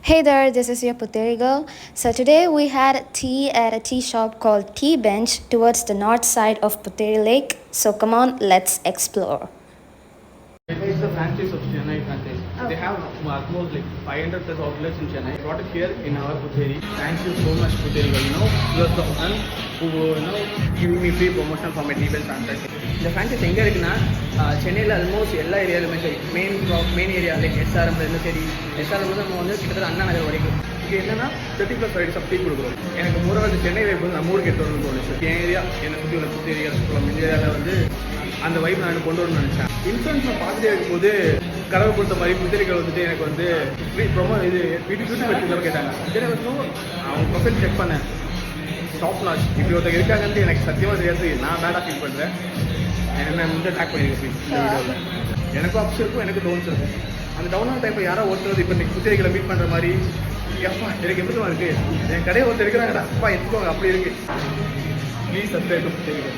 Hey there, this is your Puteri girl. So today we had tea at a tea shop called Tea Bench towards the north side of Puteri Lake. So come on, let's explore. It's the franchise of Chennai franchise. They have almost like 500 plus outlets in Chennai. Brought it here in our Puteri. Thank you so much, Puteri. You are the one who giving me free promotion for my tea bell franchise. இந்த franchise எங்கே இருக்குன்னா சென்னையில் almost எல்லா ஏரியாலுமே சரி main area like SRM சரி SRM நம்ம வந்து கிட்டத்தட்ட அண்ணா நகர் வரைக்கும் இங்கே என்னன்னா 30+ varieties ஆஃப் டீ கொடுக்குறோம். எனக்கு மூணாவது சென்னை வைப் வந்து நம்ம ஊருக்கு எடுத்து வரணும்னு தோணுச்சு. என் ஏரியா என்னை சுற்றி உள்ள புத்தேரியா இந்த ஏரியாவில் வந்து அந்த வைப் நான் கொண்டு வரணும்னு நினச்சேன். இன்ஃப்ளூயன்ஸ் நான் பார்த்துட்டே இருக்கும்போது கடவுள் கொடுத்த மாதிரி புத்தரிகள் வந்துட்டு எனக்கு வந்து இது வீட்டுக்கு வச்சுருந்தவங்க கேட்டாங்க. அவங்க ப்ரொஃபைல் செக் பண்ணேன். டாப் நாச் இப்படி ஒருத்தர் இருக்காங்கன்ட்டு எனக்கு சத்தியமாக தெரியாது. நான் பேடாக ஃபீல் பண்ணுறேன். என்ன வந்து ட்ராக் பண்ணியிருக்கேன் இந்த வீடியோவில். எனக்கும் அப்ஸ் இருக்கும், எனக்கு டவுன்ஸ் இருக்கும். அந்த டவுனான டைப்பில் யாரோ ஒருத்தர் இப்போ இன்னைக்கு புத்தரிகளை மீட் பண்ணுற மாதிரி எப்பா எனக்கு எப்படி இருக்குது என் கடையை ஒருத்தர் இருக்கிறாங்கடா அப்பா எடுத்துக்கோங்க அப்படி இருக்குது. Please subscribe புத்தரிகள்.